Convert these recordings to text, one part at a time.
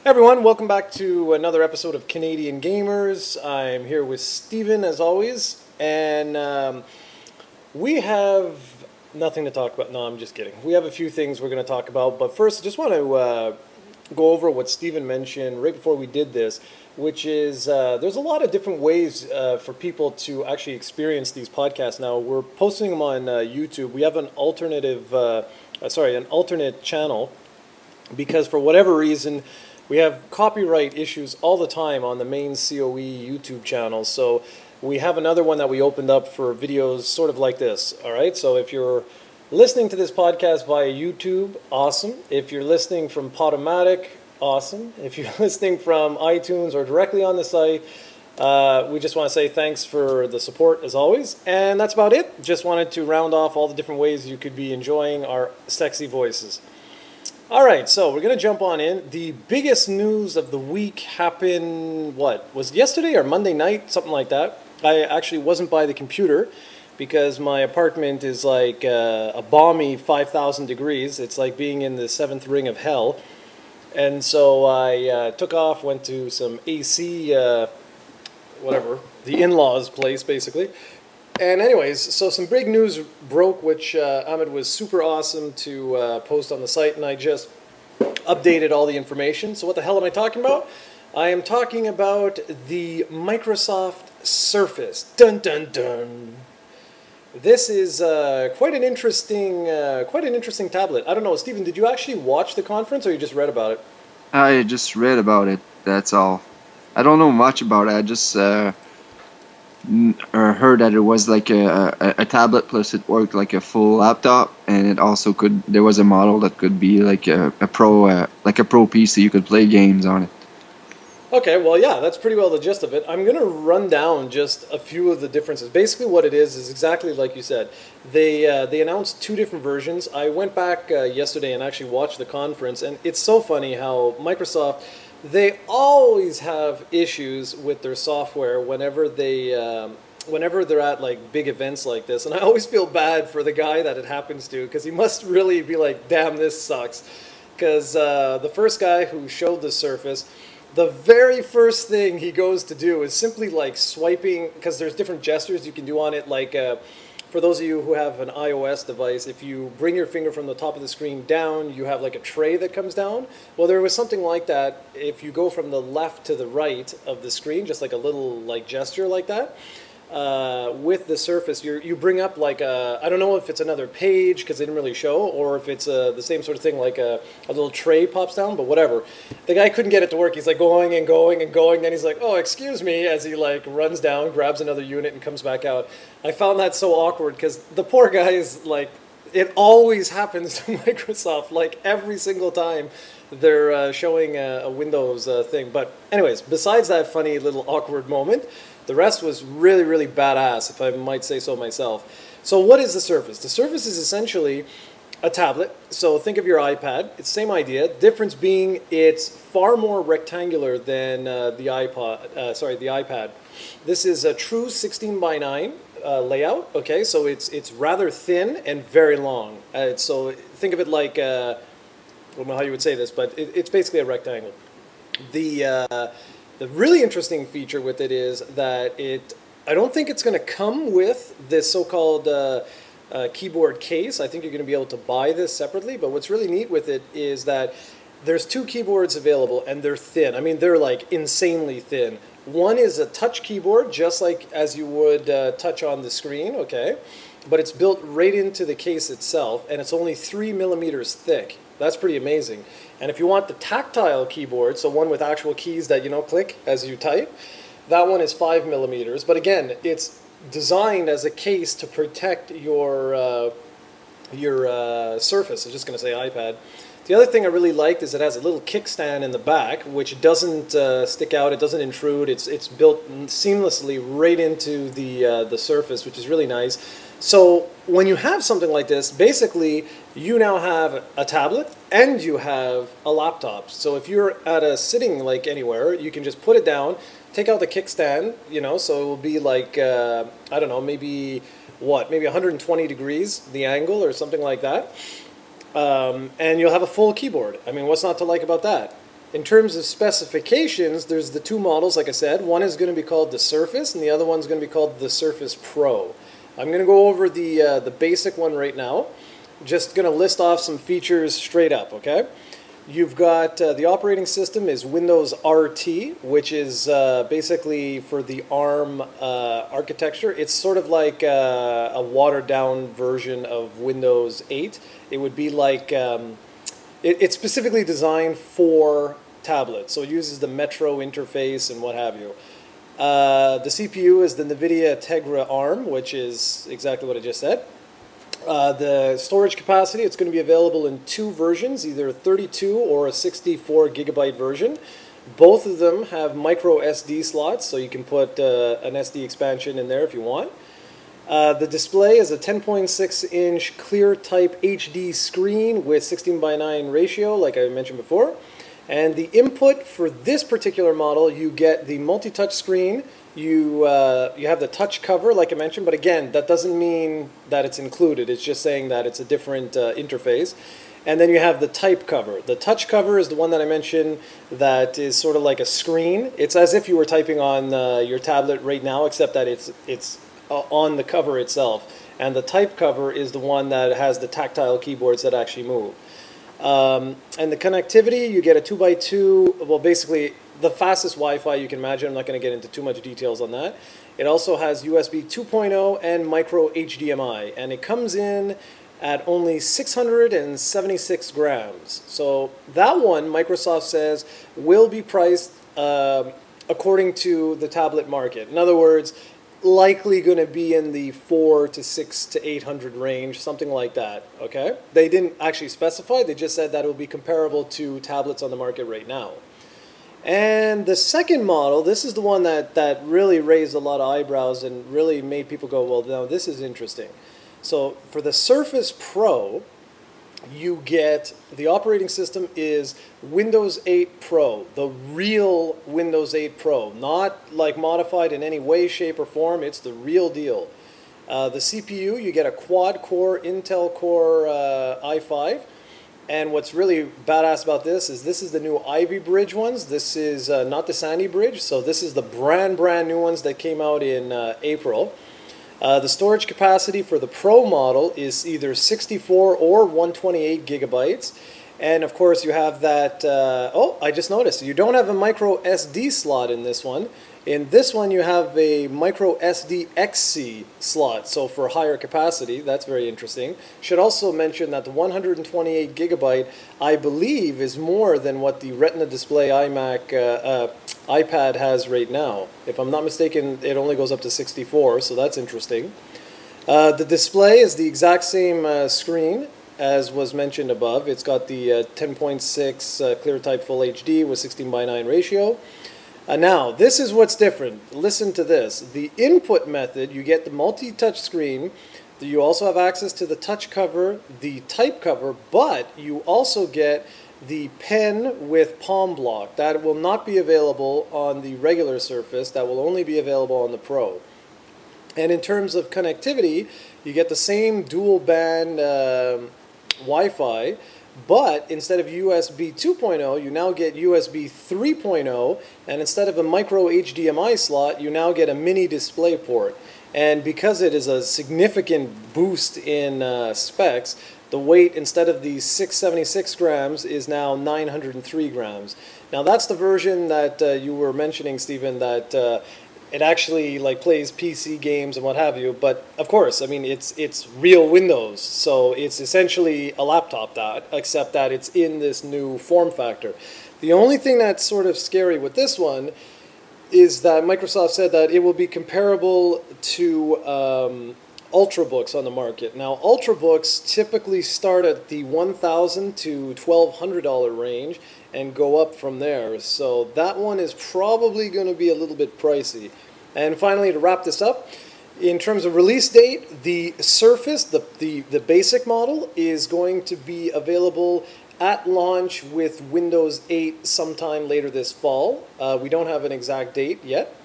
Everyone, welcome back to another episode of Canadian Gamers. I'm here with Steven as always, and we have nothing to talk about. No, I'm just kidding. We have a few things we're going to talk about, but first, I just want to go over what Steven mentioned right before we did this, which is there's a lot of different ways for people to actually experience these podcasts now. We're posting them on YouTube. We have an an alternate channel because for whatever reason, we have copyright issues all the time on the main COE YouTube channel. So we have another one that we opened up for videos sort of like this. All right. So if you're listening to this podcast via YouTube, awesome. If you're listening from Podomatic, awesome. If you're listening from iTunes or directly on the site, we just want to say thanks for the support as always. And that's about it. Just wanted to round off all the different ways you could be enjoying our sexy voices. All right, so we're going to jump on in. The biggest news of the week happened, was it yesterday or Monday night? Something like that. I actually wasn't by the computer because my apartment is like a balmy 5,000 degrees. It's like being in the seventh ring of hell. And so I took off, went to some AC, the in-laws place basically. And anyways, so some big news broke, which Ahmed was super awesome to post on the site, and I just updated all the information. So what the hell am I talking about? I am talking about the Microsoft Surface. Dun dun dun. This is quite an interesting tablet. I don't know, Stephen, did you actually watch the conference, or you just read about it? I just read about it. That's all. I don't know much about it. I just heard that it was like a tablet plus it worked like a full laptop, and it also could. There was a model that could be like a pro PC. You could play games on it. Okay, well, yeah, that's pretty well the gist of it. I'm going to run down just a few of the differences. Basically, what it is exactly like you said. They announced two different versions. I went back yesterday and actually watched the conference, and it's so funny how Microsoft, they always have issues with their software whenever they're at like big events like this, and I always feel bad for the guy that it happens to because he must really be like, damn, this sucks. Because the first guy who showed the Surface, the very first thing he goes to do is simply like swiping, because there's different gestures you can do on it. Like for those of you who have an iOS device, if you bring your finger from the top of the screen down, you have like a tray that comes down. Well, there was something like that if you go from the left to the right of the screen, just like a little like gesture like that. With the Surface, you bring up like I don't know if it's another page because they didn't really show, or if it's the same sort of thing like a little tray pops down, but whatever. The guy couldn't get it to work. He's like going and going and going. Then he's like, "Oh, excuse me," as he like runs down, grabs another unit, and comes back out. I found that so awkward because the poor guy is like, it always happens to Microsoft, like every single time they're showing a Windows thing. But anyways, besides that funny little awkward moment, the rest was really, really badass, if I might say so myself. So what is the Surface? The Surface is essentially a tablet. So think of your iPad. It's the same idea. Difference being it's far more rectangular than the iPad. This is a true 16 by 9 layout. Okay, so it's rather thin and very long. So think of it like I don't know how you would say this, but it's basically a rectangle. The really interesting feature with it is that I don't think it's going to come with this so-called keyboard case. I think you're going to be able to buy this separately, but what's really neat with it is that there's two keyboards available, and they're thin. I mean, they're like insanely thin. One is a touch keyboard, just like as you would touch on the screen, okay? But it's built right into the case itself, and it's only 3 millimeters thick. That's pretty amazing. And if you want the tactile keyboard, so one with actual keys that click as you type, that one is 5 millimeters. But again, it's designed as a case to protect your Surface. I was just going to say iPad. The other thing I really liked is it has a little kickstand in the back, which doesn't stick out. It doesn't intrude. It's built seamlessly right into the Surface, which is really nice. So when you have something like this, basically you now have a tablet and you have a laptop. So if you're at a sitting like anywhere, you can just put it down, take out the kickstand, so it will be like, I don't know, maybe 120 degrees, the angle or something like that. And you'll have a full keyboard. I mean, what's not to like about that? In terms of specifications, there's the two models, like I said. One is going to be called the Surface, and the other one's going to be called the Surface Pro. I'm going to go over the basic one right now. Just going to list off some features straight up, okay? You've got the operating system is Windows RT, which is basically for the ARM architecture. It's sort of like a watered-down version of Windows 8. It would be like it's specifically designed for tablets, so it uses the Metro interface and what have you. The CPU is the NVIDIA Tegra ARM, which is exactly what I just said. The storage capacity, it's going to be available in two versions, either a 32 or a 64 gigabyte version. Both of them have micro SD slots, so you can put an SD expansion in there if you want. The display is a 10.6-inch clear type HD screen with 16:9 ratio, like I mentioned before. And the input for this particular model, you get the multi-touch screen. You have the touch cover, like I mentioned, but again, that doesn't mean that it's included. It's just saying that it's a different interface. And then you have the type cover. The touch cover is the one that I mentioned that is sort of like a screen. It's as if you were typing on your tablet right now, except that it's on the cover itself. And the type cover is the one that has the tactile keyboards that actually move. And the connectivity, you get a 2x2, well, basically the fastest Wi-Fi you can imagine. I'm not going to get into too much details on that. It also has USB 2.0 and micro HDMI, and it comes in at only 676 grams. So that one, Microsoft says, will be priced according to the tablet market. In other words, likely going to be in the 400 to 600 to 800 range, something like that, okay? They didn't actually specify, they just said that it will be comparable to tablets on the market right now. And the second model, this is the one that really raised a lot of eyebrows and really made people go, well, now this is interesting. So for the Surface Pro, you get, the operating system is Windows 8 Pro, the real Windows 8 Pro, not like modified in any way, shape, or form. It's the real deal. The CPU, you get a quad-core Intel Core i5. And what's really badass about this is the new Ivy Bridge ones. This is not the Sandy Bridge, so this is the brand new ones that came out in April. The storage capacity for the Pro model is either 64 or 128 gigabytes. And of course you have that, oh, I just noticed, you don't have a micro SD slot in this one. In this one you have a micro SD XC slot, so for higher capacity. That's very interesting. Should also mention that the 128 gigabyte, I believe, is more than what the Retina display iPad has right now. If I'm not mistaken, it only goes up to 64, so that's interesting. The display is the exact same screen as was mentioned above. It's got the 10.6 clear type full HD with 16:9 ratio. Now, this is what's different. Listen to this. The input method, you get the multi-touch screen. You also have access to the touch cover, the type cover, but you also get the pen with palm block. That will not be available on the regular Surface. That will only be available on the Pro. And in terms of connectivity, you get the same dual band Wi-Fi, but instead of USB 2.0, you now get USB 3.0, and instead of a micro HDMI slot, you now get a mini display port. And because it is a significant boost in specs, the weight, instead of the 676 grams, is now 903 grams. Now that's the version that you were mentioning, Stephen, that it actually like plays PC games and what have you. But of course, I mean, it's real Windows, so it's essentially a laptop, except that it's in this new form factor. The only thing that's sort of scary with this one is that Microsoft said that it will be comparable to Ultrabooks on the market. Now, Ultrabooks typically start at the $1,000 to $1,200 range and go up from there. So that one is probably going to be a little bit pricey. And finally, to wrap this up, in terms of release date, the Surface, the basic model, is going to be available at launch with Windows 8 sometime later this fall. We don't have an exact date yet.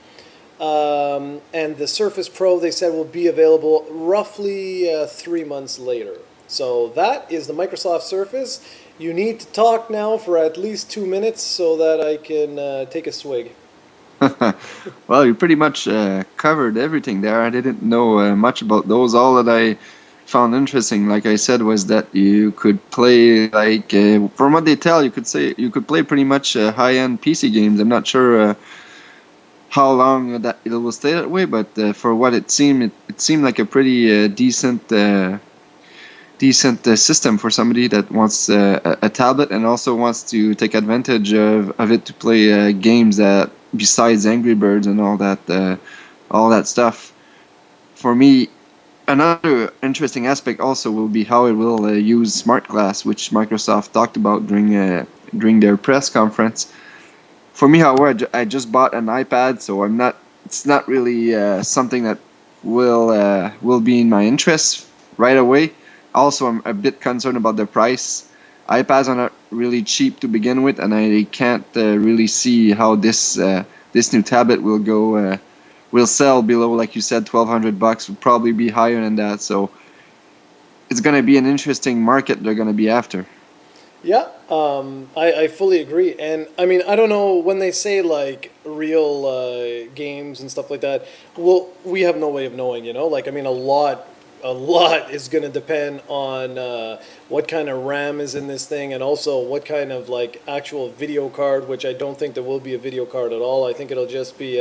And the Surface Pro, they said, will be available roughly 3 months later. So that is the Microsoft Surface. You need to talk now for at least 2 minutes so that I can take a swig. Well, you pretty much covered everything there. I didn't know much about those. All that I found interesting, like I said, was that you could play like from what they tell, you could say you could play pretty much high-end PC games. I'm not sure how long that it will stay that way, but for what it seemed like a pretty decent system for somebody that wants a tablet and also wants to take advantage of it to play games that besides Angry Birds and all that stuff. For me, another interesting aspect also will be how it will use Smart Glass, which Microsoft talked about during their press conference. For me, however, I just bought an iPad, so I'm not. It's not really something that will be in my interest right away. Also, I'm a bit concerned about the price. iPads are not really cheap to begin with, and I can't really see how this new tablet will sell below, like you said, $1,200. Would probably be higher than that. So it's going to be an interesting market they're going to be after. Yeah, I fully agree. And I mean, I don't know when they say like real games and stuff like that. Well, we have no way of knowing, you know. Like, I mean, a lot is going to depend on what kind of RAM is in this thing, and also what kind of like actual video card. Which I don't think there will be a video card at all. I think it'll just be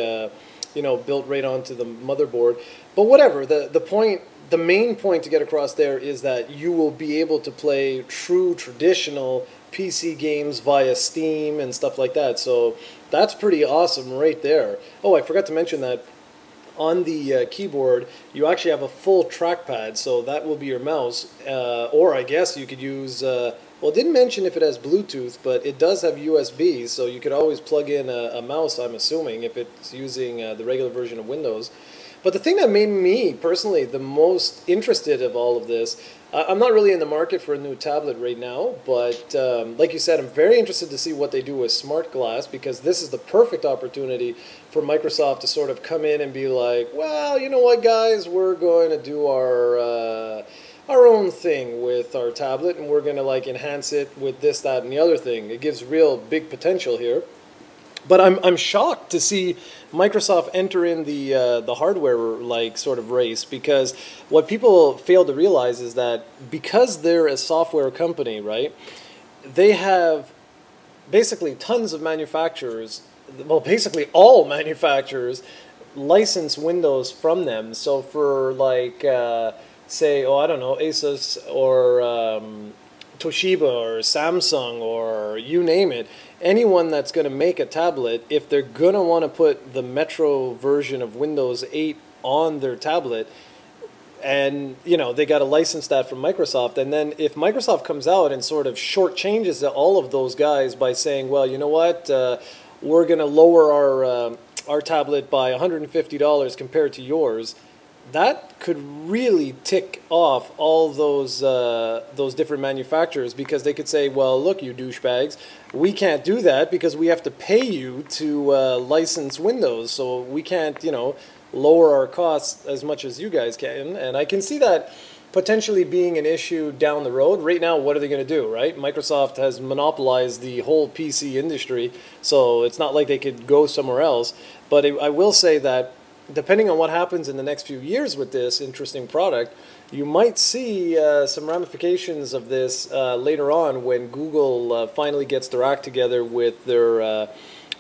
built right onto the motherboard. But whatever. The main point to get across there is that you will be able to play true traditional PC games via Steam and stuff like that. So that's pretty awesome right there. Oh, I forgot to mention that on the keyboard, you actually have a full trackpad, so that will be your mouse. Or I guess you could use. Well, it didn't mention if it has Bluetooth, but it does have USB, so you could always plug in a mouse, I'm assuming, if it's using the regular version of Windows. But the thing that made me personally the most interested of all of this, I'm not really in the market for a new tablet right now, but like you said, I'm very interested to see what they do with Smart Glass, because this is the perfect opportunity for Microsoft to sort of come in and be like, well, you know what, guys, we're going to do our own thing with our tablet, and we're going to like enhance it with this, that, and the other thing. It gives real big potential here. But I'm shocked to see Microsoft enter in the hardware like sort of race, because what people fail to realize is that because they're a software company, right? They have basically tons of manufacturers, well, basically all manufacturers license Windows from them. So for like say, oh, I don't know, Asus or Toshiba or Samsung or you name it, anyone that's going to make a tablet, if they're going to want to put the Metro version of Windows 8 on their tablet, and they got to license that from Microsoft, and then if Microsoft comes out and sort of shortchanges all of those guys by saying, well, you know what, we're going to lower our tablet by $150 compared to yours, that could really tick off all those different manufacturers, because they could say, well, look, you douchebags, we can't do that because we have to pay you to license Windows, so we can't, lower our costs as much as you guys can. And I can see that potentially being an issue down the road. Right now, what are they going to do, right? Microsoft has monopolized the whole PC industry, so it's not like they could go somewhere else. But I will say that depending on what happens in the next few years with this interesting product, you might see some ramifications of this later on when Google finally gets their act together with their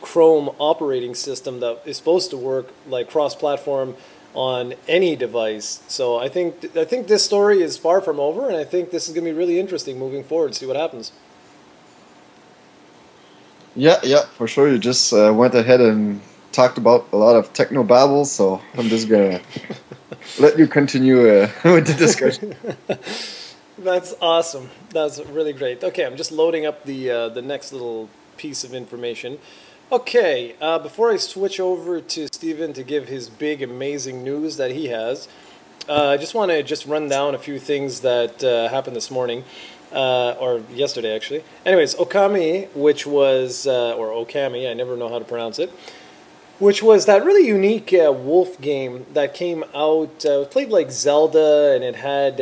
Chrome operating system that is supposed to work like cross-platform on any device. So I think this story is far from over, and I think this is going to be really interesting moving forward. See what happens. Yeah, yeah, for sure. You just went ahead and talked about a lot of techno babble, so I'm just gonna let you continue with the discussion. That's awesome. That's really great. Okay, I'm just loading up the next little piece of information. Okay, before I switch over to Steven to give his big, amazing news that he has, I just want to just run down a few things that happened this morning, or yesterday actually. Anyways, Okami, which was, or Okami, I never know how to pronounce it, which was that really unique wolf game that came out. It played like Zelda, and it had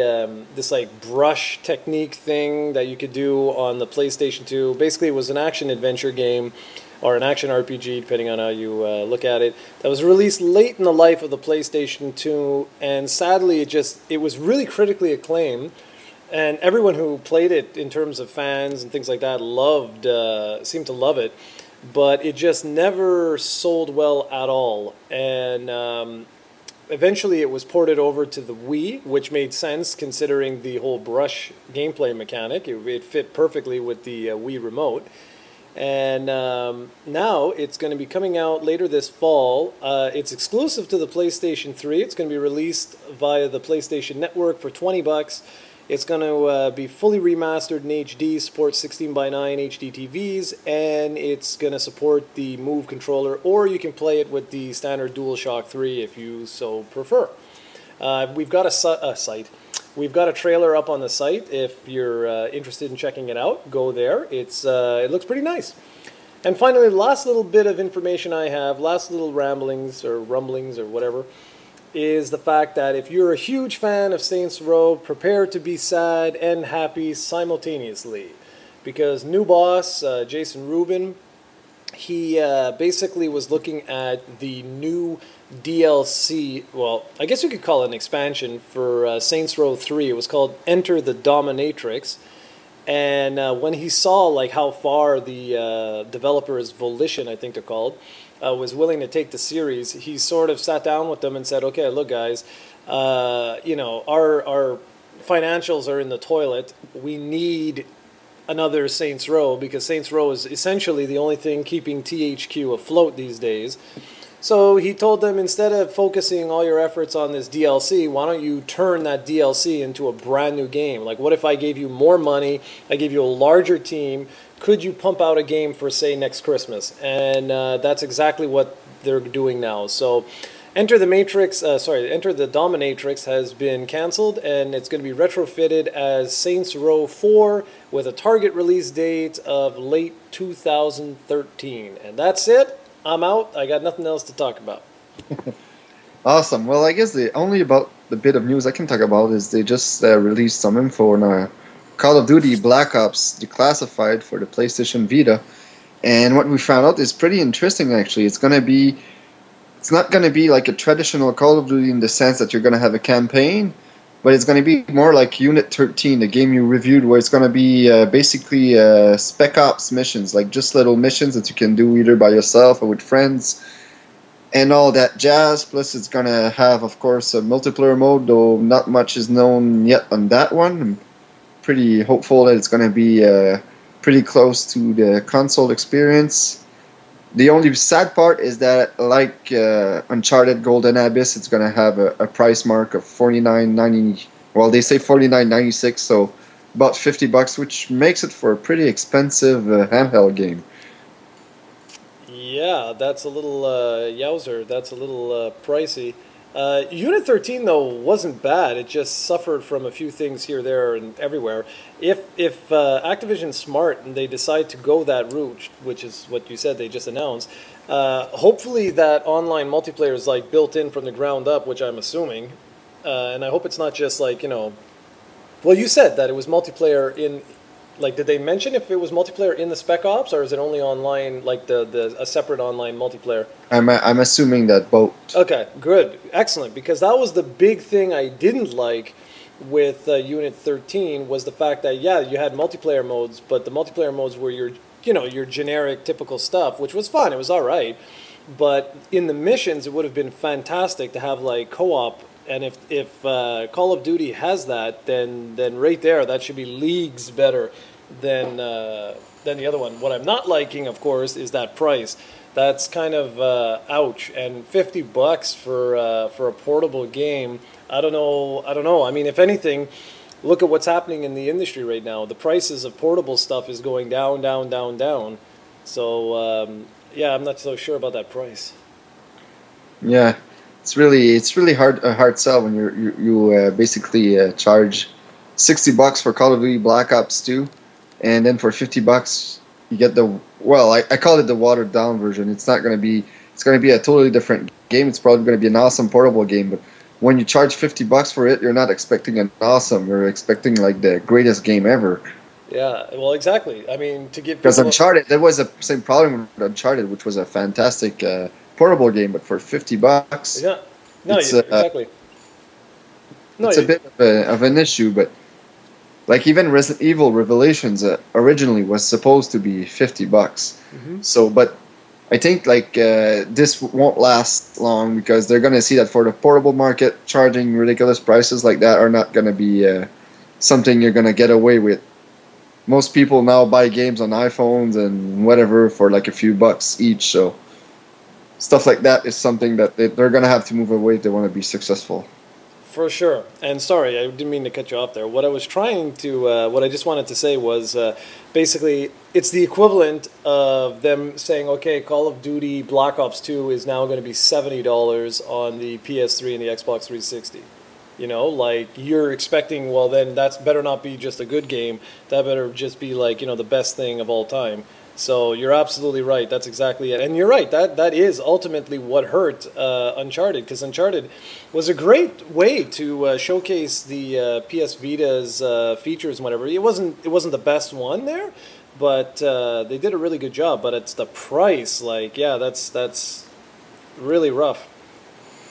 this like brush technique thing that you could do on the PlayStation 2. Basically, it was an action adventure game or an action RPG, depending on how you look at it. That was released late in the life of the PlayStation 2, and sadly, it was really critically acclaimed. And everyone who played it, in terms of fans and things like that, seemed to love it, but it just never sold well at all. And eventually it was ported over to the Wii, which made sense considering the whole brush gameplay mechanic. It fit perfectly with the Wii remote. And now it's going to be coming out later this fall. It's exclusive to the PlayStation 3. It's going to be released via the PlayStation Network for $20. It's going to be fully remastered in HD, support 16:9 HD TVs, and it's going to support the Move controller, or you can play it with the standard DualShock 3 if you so prefer. We've got a site. We've got a trailer up on the site. If you're interested in checking it out, go there. It looks pretty nice. And finally, the last little bit of information I have, last little ramblings or rumblings or whatever, is the fact that if you're a huge fan of Saints Row, prepare to be sad and happy simultaneously. Because new boss, Jason Rubin, he basically was looking at the new DLC, well, I guess you could call it an expansion for Saints Row 3. It was called Enter the Dominatrix. And when he saw like how far the developers, Volition, I think they're called, was willing to take the series, he sort of sat down with them and said, okay, look guys, our financials are in the toilet. We need another Saints Row, because Saints Row is essentially the only thing keeping THQ afloat these days. So he told them, instead of focusing all your efforts on this DLC, why don't you turn that DLC into a brand new game? Like, what if I gave you more money, I gave you a larger team, could you pump out a game for, say, next Christmas? And that's exactly what they're doing now. So Enter the Dominatrix has been canceled, and it's going to be retrofitted as Saints Row 4 with a target release date of late 2013. And that's it. I'm out. I got nothing else to talk about. Awesome. Well, I guess the bit of news I can talk about is they just released some info on Call of Duty Black Ops Declassified for the PlayStation Vita, and what we found out is pretty interesting. Actually, it's not going to be like a traditional Call of Duty in the sense that you're going to have a campaign, but it's going to be more like Unit 13, the game you reviewed, where it's going to be basically Spec Ops missions, like just little missions that you can do either by yourself or with friends and all that jazz. Plus it's going to have, of course, a multiplayer mode, though not much is known yet on that one. I'm pretty hopeful that it's going to be pretty close to the console experience. The only sad part is that, like Uncharted Golden Abyss, it's going to have a price mark of $49.90. Well, they say $49.96, so about $50, which makes it for a pretty expensive handheld game. Yeah, that's a little yowzer. That's a little pricey. Unit 13 though wasn't bad. It just suffered from a few things here, there, and everywhere. If Activision's smart and they decide to go that route, which is what you said they just announced, hopefully that online multiplayer is like built in from the ground up, which I'm assuming, and I hope it's not just like Well, you said that it was multiplayer in. Like, did they mention if it was multiplayer in the Spec Ops, or is it only online, like a separate online multiplayer? I'm assuming that both. Okay, good, excellent. Because that was the big thing I didn't like with Unit 13 was the fact that you had multiplayer modes, but the multiplayer modes were your generic typical stuff, which was fun. It was all right, but in the missions, it would have been fantastic to have like co-op. And if Call of Duty has that, then right there, that should be leagues better than the other one. What I'm not liking, of course, is that price. That's kind of ouch. And $50 for a portable game. I don't know. I mean, if anything, look at what's happening in the industry right now. The prices of portable stuff is going down, down, down, down. So I'm not so sure about that price. Yeah. It's really a hard sell when you basically charge $60 for Call of Duty Black Ops 2, and then for $50 you get I call it the watered down version. It's not going to be it's going to be a totally different game. It's probably going to be an awesome portable game, but when you charge $50 for it, you're not expecting an awesome. You're expecting like the greatest game ever. Yeah, well, exactly. I mean, to give Because people, Uncharted, there was the same problem with Uncharted, which was a fantastic portable game, but for $50, yeah, no, it's exactly. No, it's a bit of an issue. But like even Resident Evil Revelations originally was supposed to be $50. hmm So, but I think like this won't last long because they're gonna see that for the portable market, charging ridiculous prices like that are not gonna be something you're gonna get away with. Most people now buy games on iPhones and whatever for like a few bucks each. So stuff like that is something that they're gonna have to move away if they want to be successful. For sure. And sorry, I didn't mean to cut you off there. What I was trying to, what I just wanted to say was basically it's the equivalent of them saying, okay, Call of Duty Black Ops 2 is now going to be $70 on the PS3 and the Xbox 360. You know, like you're expecting, well, then that's better not be just a good game. That better just be like, the best thing of all time. So you're absolutely right. That's exactly it. And you're right. That is ultimately what hurt Uncharted, because Uncharted was a great way to showcase the PS Vita's features and whatever. It wasn't the best one there, but they did a really good job. But it's the price. Like, yeah, that's really rough.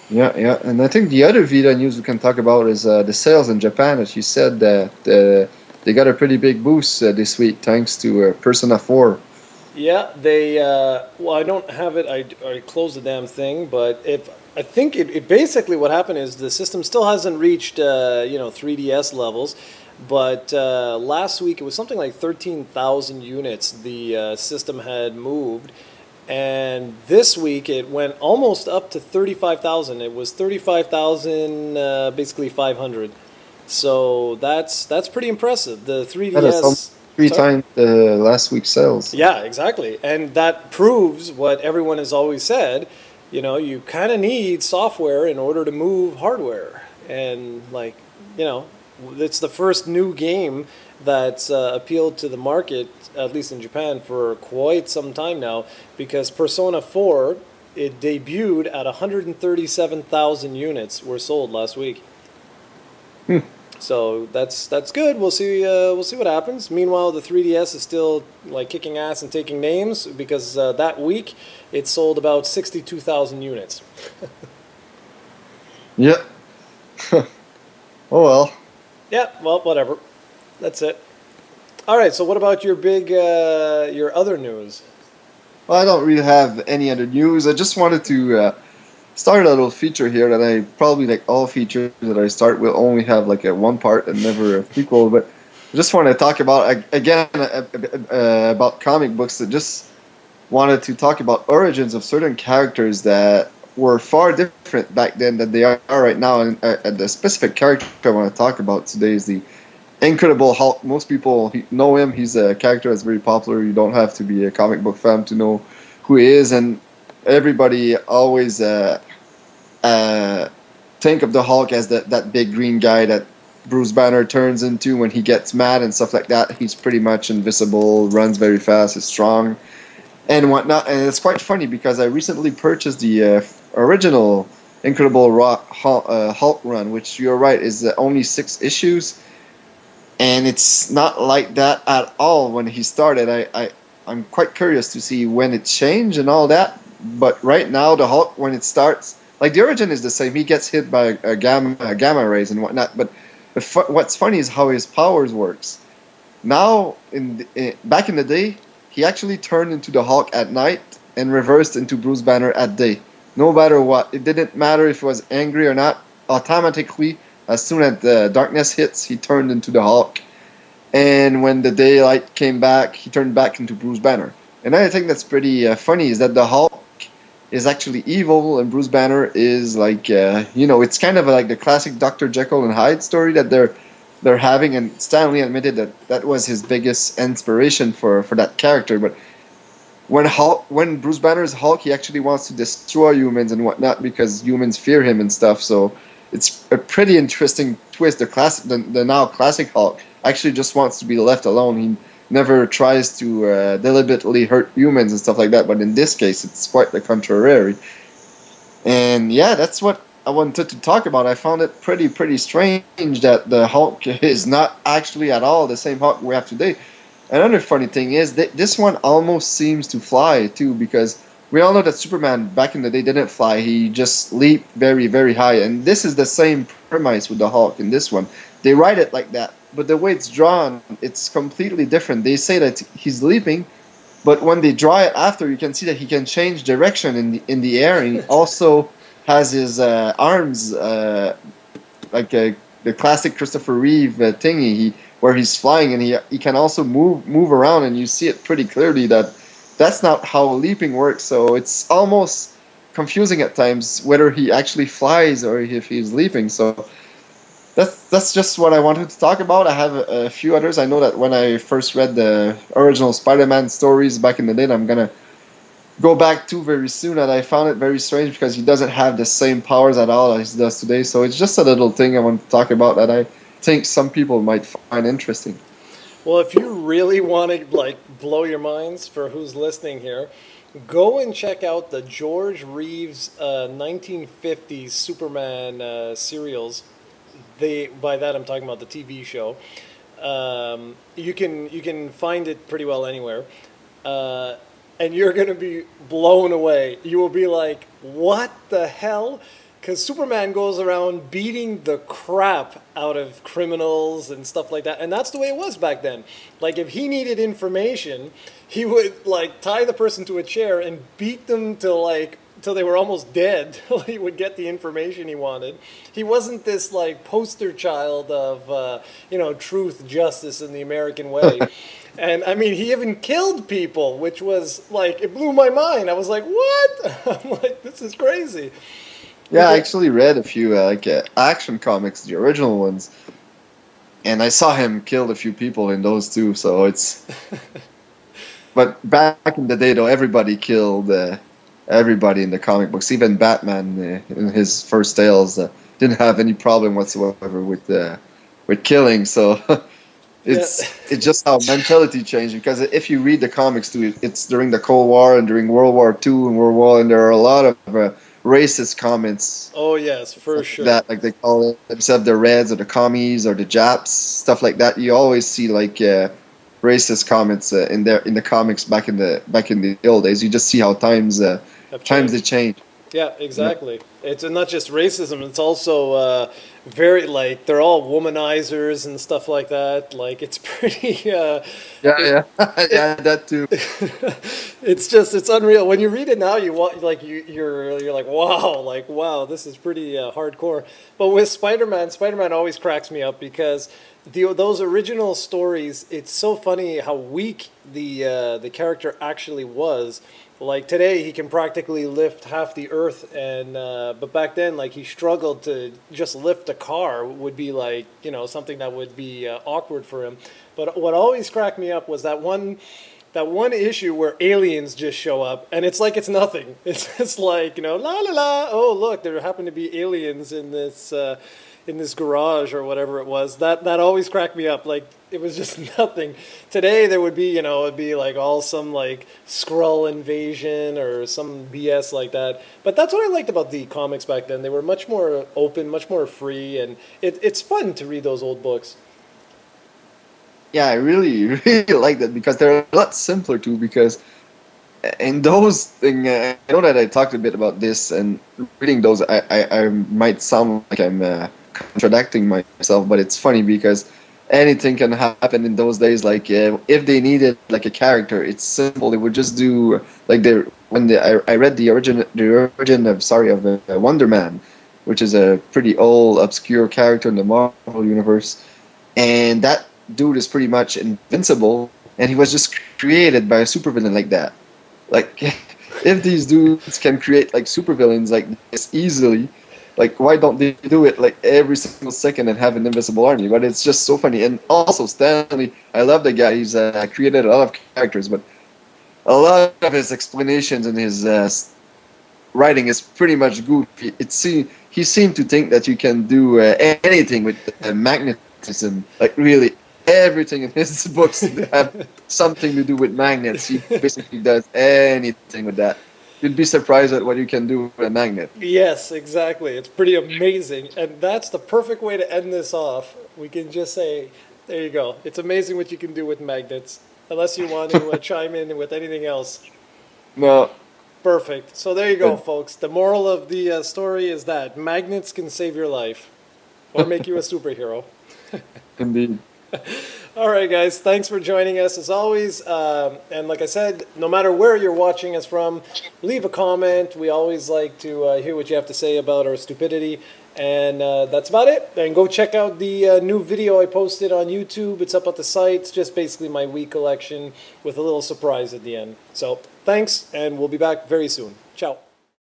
Yeah, yeah, and I think the other Vita news we can talk about is the sales in Japan. As you said, that they got a pretty big boost this week thanks to Persona 4. Yeah, they. Well, I don't have it. I closed the damn thing. But if I think it basically what happened is the system still hasn't reached 3DS levels. But last week it was something like 13,000 units the system had moved, and this week it went almost up to 35,000. It was 35,000, basically 500. So that's pretty impressive. The That is almost 3DS. three Sorry? times last week's sales. Yeah, exactly. And that proves what everyone has always said. You kind of need software in order to move hardware. And, like, you know, it's the first new game that's appealed to the market, at least in Japan, for quite some time now, because Persona 4, it debuted at 137,000 units were sold last week. Hmm. So that's good. We'll see what happens. Meanwhile, the 3DS is still like kicking ass and taking names because that week it sold about 62,000 units. Yeah. Oh well. Yeah, well, whatever. That's it. All right. So what about your your other news? Well, I don't really have any other news. I just wanted to start a little feature here that I probably like all features that I start will only have like a one part and never a prequel. But I just want to talk about again about comic books. I just wanted to talk about origins of certain characters that were far different back then than they are right now. And the specific character I want to talk about today is the Incredible Hulk. Most people know him. He's a character that's very popular. You don't have to be a comic book fan to know who he is, and everybody always think of the Hulk as that big green guy that Bruce Banner turns into when he gets mad and stuff like that. He's pretty much invisible, runs very fast, is strong, and whatnot. And it's quite funny because I recently purchased the original Incredible Hulk run, which you're right is only 6 issues. And it's not like that at all when he started. I'm quite curious to see when it changed and all that. But right now, the Hulk, when it starts, like the origin is the same. He gets hit by a gamma rays and whatnot. But what's funny is how his powers works. Now, back in the day, he actually turned into the Hulk at night and reversed into Bruce Banner at day. No matter what, it didn't matter if he was angry or not. Automatically, as soon as the darkness hits, he turned into the Hulk. And when the daylight came back, he turned back into Bruce Banner. And I think that's pretty funny is that the Hulk is actually evil and Bruce Banner is like, it's kind of like the classic Dr. Jekyll and Hyde story that they're having. And Stan Lee admitted that was his biggest inspiration for that character. But when Bruce Banner's Hulk, he actually wants to destroy humans and whatnot because humans fear him and stuff. So it's a pretty interesting twist. The now classic Hulk actually just wants to be left alone. He never tries to deliberately hurt humans and stuff like that. But in this case, it's quite the contrary. And yeah, that's what I wanted to talk about. I found it pretty strange that the Hulk is not actually at all the same Hulk we have today. Another funny thing is that this one almost seems to fly too, because we all know that Superman back in the day didn't fly. He just leaped very high, and this is the same premise with the Hulk in this one. They write it like that, but the way it's drawn, it's completely different. They say that he's leaping, but when they draw it after, you can see that he can change direction in the air, and he also has his arms like the classic Christopher Reeve thingy, where he's flying, and he can also move around, and you see it pretty clearly that that's not how leaping works. So it's almost confusing at times whether he actually flies or if he's leaping. So that's just what I wanted to talk about. I have a few others. I know that when I first read the original Spider-Man stories back in the day, I'm gonna go back to very soon, and I found it very strange because he doesn't have the same powers at all as he does today. So it's just a little thing I want to talk about that I think some people might find interesting. Well, if you really want to like blow your minds for who's listening here, go and check out the George Reeves 1950s Superman serials. By that I'm talking about the TV show. You can find it pretty well anywhere, and you're gonna be blown away. You will be like, "What the hell?" Because Superman goes around beating the crap out of criminals and stuff like that, and that's the way it was back then. Like if he needed information, he would like tie the person to a chair and beat them till they were almost dead. Till he would get the information he wanted. He wasn't this like poster child of truth, justice, and the American way. And I mean, he even killed people, which was like it blew my mind. I was like, "What?" I'm like, "This is crazy." Yeah, I actually read a few action comics, the original ones, and I saw him kill a few people in those too. So it's. But back in the day, though, everybody killed everybody in the comic books. Even Batman in his first tales didn't have any problem whatsoever with killing. So it's just how mentality changed. Because if you read the comics too, it's during the Cold War and during World War II and World War, and there are a lot of racist comments. Oh yes, for sure. That like they call themselves the Reds or the Commies or the Japs, stuff like that. You always see like racist comments in the comics back in the old days. You just see how times they change. Yeah, exactly. It's not just racism; it's also very like they're all womanizers and stuff like that. Like it's pretty. Yeah, that too. It's unreal when you read it now. You're like wow, this is pretty hardcore. But with Spider-Man always cracks me up because those original stories. It's so funny how weak the character actually was. Like today, he can practically lift half the earth, and but back then, like he struggled to just lift a car. Would be like something that would be awkward for him. But what always cracked me up was that one issue where aliens just show up, and it's like it's nothing. It's just like la la la. Oh look, there happen to be aliens in this garage or whatever it was. That always cracked me up. Like it was just nothing. Today there would be it'd be like all some like Skrull invasion or some BS like that. But that's what I liked about the comics back then. They were much more open, much more free, and it's fun to read those old books. Yeah, I really like that because they're a lot simpler too. Because in those things, I know that I talked a bit about this, and reading those, I might sound like I'm contradicting myself, but it's funny because anything can happen in those days. Like if they needed like a character, it's simple. They would just do like I read the origin of Wonder Man, which is a pretty old obscure character in the Marvel universe, and that dude is pretty much invincible, and he was just created by a supervillain like that. Like if these dudes can create like supervillains like this easily, like why don't they do it like every single second and have an invisible army? But it's just so funny. And also Stanley, I love the guy. He's created a lot of characters, but a lot of his explanations and his writing is pretty much goofy. He seemed to think that you can do anything with magnetism, like really everything in his books have something to do with magnets. He basically does anything with that. You'd be surprised at what you can do with a magnet. Yes, exactly. It's pretty amazing. And that's the perfect way to end this off. We can just say, there you go. It's amazing what you can do with magnets. Unless you want to chime in with anything else. No, Perfect. So there you go, folks. The moral of the story is that magnets can save your life or make you a superhero. indeed. All right, guys. Thanks for joining us as always. And like I said, no matter where you're watching us from, leave a comment. We always like to hear what you have to say about our stupidity. And that's about it. And go check out the new video I posted on YouTube. It's up at the site. It's just basically my Wii collection with a little surprise at the end. So thanks, and we'll be back very soon. Ciao.